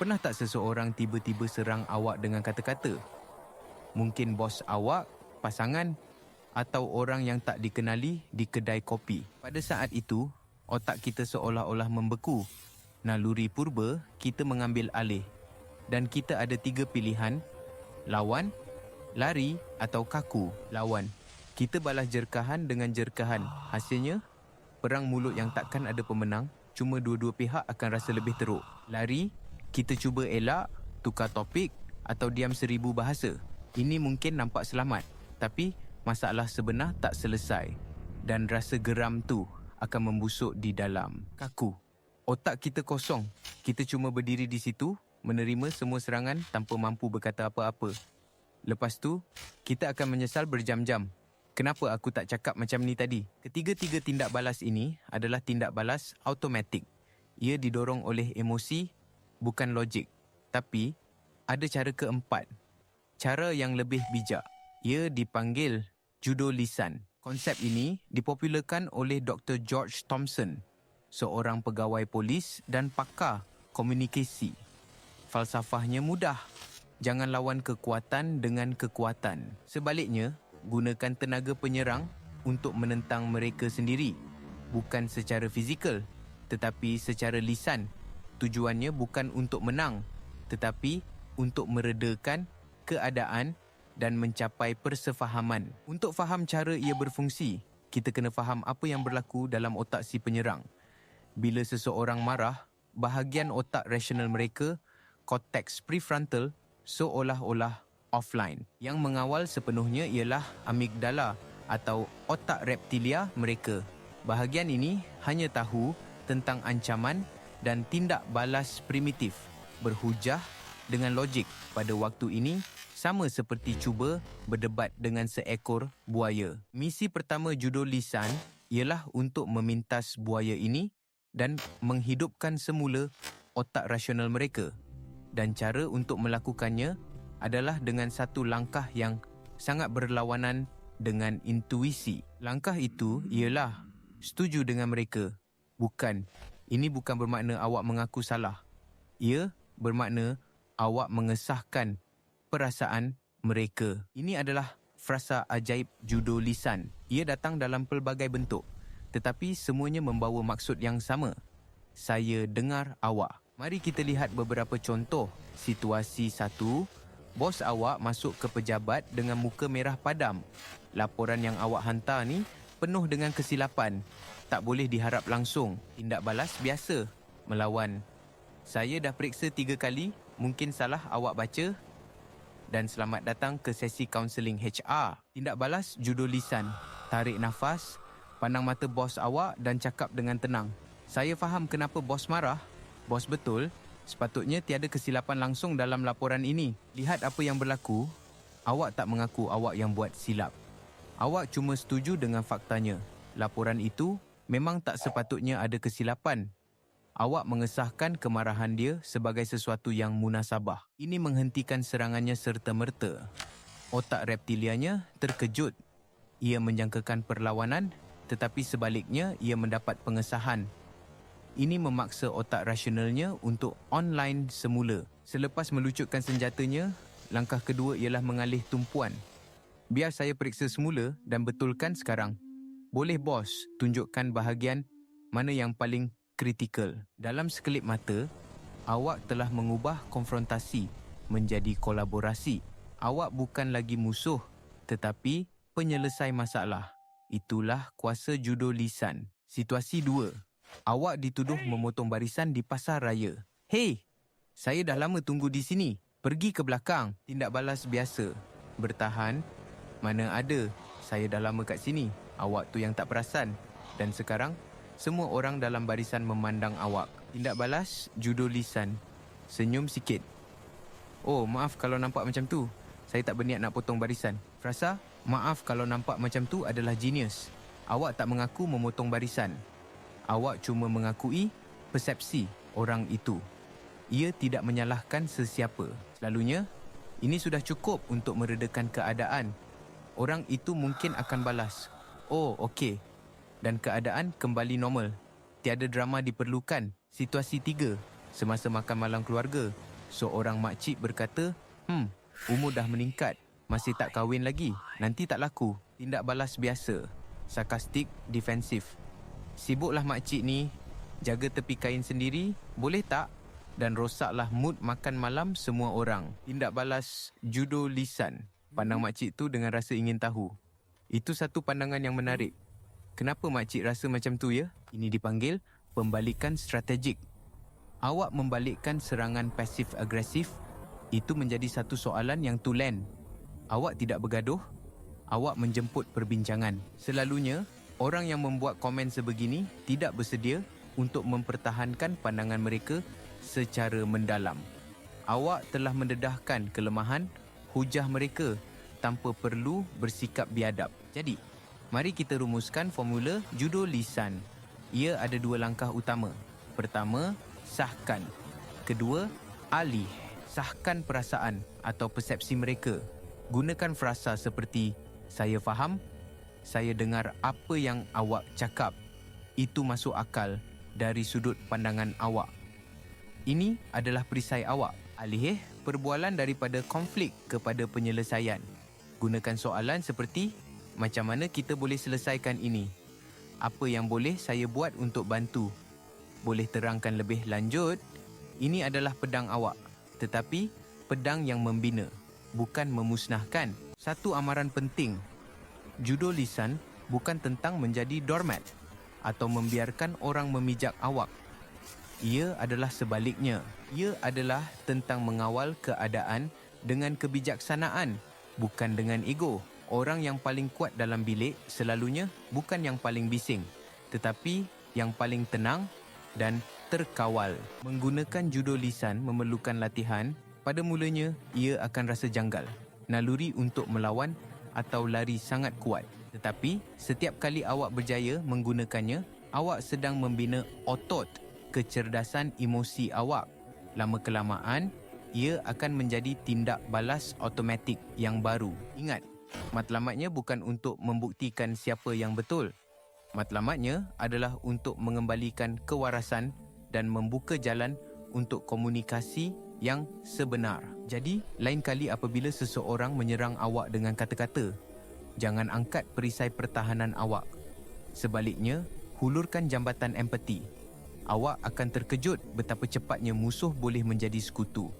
Pernah tak seseorang tiba-tiba serang awak dengan kata-kata? Mungkin bos awak, pasangan, atau orang yang tak dikenali di kedai kopi. Pada saat itu, otak kita seolah-olah membeku. Naluri purba, kita mengambil alih. Dan kita ada 3 pilihan: lawan, lari atau kaku. Lawan. Kita balas jerkahan dengan jerkahan. Hasilnya, perang mulut yang takkan ada pemenang, cuma dua-dua pihak akan rasa lebih teruk. Lari, kita cuba elak, tukar topik atau diam 1000 bahasa. Ini mungkin nampak selamat, tapi masalah sebenar tak selesai dan rasa geram tu akan membusuk di dalam. Kaku. Otak kita kosong. Kita cuma berdiri di situ, menerima semua serangan tanpa mampu berkata apa-apa. Lepas tu, kita akan menyesal berjam-jam. Kenapa aku tak cakap macam ni tadi? Ketiga-tiga tindak balas ini adalah tindak balas automatik. Ia didorong oleh emosi, bukan logik. Tapi, ada cara keempat. Cara yang lebih bijak. Ia dipanggil judo lisan. Konsep ini dipopularkan oleh Dr. George Thompson, seorang pegawai polis dan pakar komunikasi. Falsafahnya mudah. Jangan lawan kekuatan dengan kekuatan. Sebaliknya, gunakan tenaga penyerang untuk menentang mereka sendiri. Bukan secara fizikal, tetapi secara lisan. Tujuannya bukan untuk menang, tetapi untuk meredakan keadaan dan mencapai persefahaman. Untuk faham cara ia berfungsi, kita kena faham apa yang berlaku dalam otak si penyerang. Bila seseorang marah, bahagian otak rasional mereka, korteks prefrontal, seolah-olah offline. Yang mengawal sepenuhnya ialah amigdala atau otak reptilia mereka. Bahagian ini hanya tahu tentang ancaman dan tindak balas primitif, berhujah dengan logik. Pada waktu ini, sama seperti cuba berdebat dengan seekor buaya. Misi pertama judo lisan ialah untuk memintas buaya ini dan menghidupkan semula otak rasional mereka. Dan cara untuk melakukannya adalah dengan satu langkah yang sangat berlawanan dengan intuisi. Langkah itu ialah setuju dengan mereka. Bukan. Ini bukan bermakna awak mengaku salah. Ia bermakna awak mengesahkan perasaan mereka. Ini adalah frasa ajaib judo lisan. Ia datang dalam pelbagai bentuk, tetapi semuanya membawa maksud yang sama. Saya dengar awak. Mari kita lihat beberapa contoh. Situasi 1. Bos awak masuk ke pejabat dengan muka merah padam. Laporan yang awak hantar ni penuh dengan kesilapan. Tak boleh diharap langsung. Tindak balas biasa. Melawan. Saya dah periksa 3 kali. Mungkin salah awak baca. Dan selamat datang ke sesi kaunseling HR. Tindak balas judo lisan. Tarik nafas, pandang mata bos awak dan cakap dengan tenang. Saya faham kenapa bos marah. Bos betul. Sepatutnya tiada kesilapan langsung dalam laporan ini. Lihat apa yang berlaku. Awak tak mengaku awak yang buat silap. Awak cuma setuju dengan faktanya. Laporan itu memang tak sepatutnya ada kesilapan. Awak mengesahkan kemarahan dia sebagai sesuatu yang munasabah. Ini menghentikan serangannya serta-merta. Otak reptilianya terkejut. Ia menjangkakan perlawanan, tetapi sebaliknya ia mendapat pengesahan. Ini memaksa otak rasionalnya untuk online semula. Selepas melucutkan senjatanya, langkah kedua ialah mengalih tumpuan. Biar saya periksa semula dan betulkan sekarang. Boleh bos tunjukkan bahagian mana yang paling kritikal. Dalam sekelip mata, awak telah mengubah konfrontasi menjadi kolaborasi. Awak bukan lagi musuh, tetapi penyelesai masalah. Itulah kuasa judo lisan. Situasi 2. Awak dituduh memotong barisan di pasar raya. Hei, saya dah lama tunggu di sini. Pergi ke belakang. Tindak balas biasa. Bertahan. Mana ada. Saya dah lama kat sini. Awak tu yang tak perasan. Dan sekarang, semua orang dalam barisan memandang awak. Tindak balas judo lisan. Senyum sikit. Oh, maaf kalau nampak macam tu. Saya tak berniat nak potong barisan. Frasa, maaf kalau nampak macam tu adalah genius. Awak tak mengaku memotong barisan. Awak cuma mengakui persepsi orang itu. Ia tidak menyalahkan sesiapa. Selalunya, ini sudah cukup untuk meredakan keadaan. Orang itu mungkin akan balas. Oh, okey. Dan keadaan kembali normal. Tiada drama diperlukan. Situasi 3. Semasa makan malam keluarga. Seorang makcik berkata, umur dah meningkat, masih tak kahwin lagi, nanti tak laku. Tindak balas biasa, sarkastik, defensif. Sibuklah makcik ni, jaga tepi kain sendiri, boleh tak? Dan rosaklah mood makan malam semua orang. Tindak balas judo lisan. Pandang makcik tu dengan rasa ingin tahu. Itu satu pandangan yang menarik. Kenapa makcik rasa macam tu ya? Ini dipanggil pembalikan strategik. Awak membalikkan serangan pasif agresif, itu menjadi satu soalan yang tulen. Awak tidak bergaduh, awak menjemput perbincangan. Selalunya, orang yang membuat komen sebegini tidak bersedia untuk mempertahankan pandangan mereka secara mendalam. Awak telah mendedahkan kelemahan, hujah mereka tanpa perlu bersikap biadab. Jadi, mari kita rumuskan formula judo lisan. Ia ada 2 langkah utama. Pertama, sahkan. Kedua, alih. Sahkan perasaan atau persepsi mereka. Gunakan frasa seperti, saya faham, saya dengar apa yang awak cakap. Itu masuk akal dari sudut pandangan awak. Ini adalah perisai awak. Alih perbualan daripada konflik kepada penyelesaian. Gunakan soalan seperti, macam mana kita boleh selesaikan ini? Apa yang boleh saya buat untuk bantu? Boleh terangkan lebih lanjut? Ini adalah pedang awak, tetapi pedang yang membina, bukan memusnahkan. Satu amaran penting, judo lisan bukan tentang menjadi doormat atau membiarkan orang memijak awak. Ia adalah sebaliknya. Ia adalah tentang mengawal keadaan dengan kebijaksanaan, bukan dengan ego. Orang yang paling kuat dalam bilik selalunya bukan yang paling bising, tetapi yang paling tenang dan terkawal. Menggunakan judo lisan memerlukan latihan. Pada mulanya, ia akan rasa janggal. Naluri untuk melawan atau lari sangat kuat. Tetapi, setiap kali awak berjaya menggunakannya, awak sedang membina otot kecerdasan emosi awak. Lama-kelamaan, ia akan menjadi tindak balas automatik yang baru. Ingat, matlamatnya bukan untuk membuktikan siapa yang betul. Matlamatnya adalah untuk mengembalikan kewarasan dan membuka jalan untuk komunikasi yang sebenar. Jadi, lain kali apabila seseorang menyerang awak dengan kata-kata, jangan angkat perisai pertahanan awak. Sebaliknya, hulurkan jambatan empati. Awak akan terkejut betapa cepatnya musuh boleh menjadi sekutu.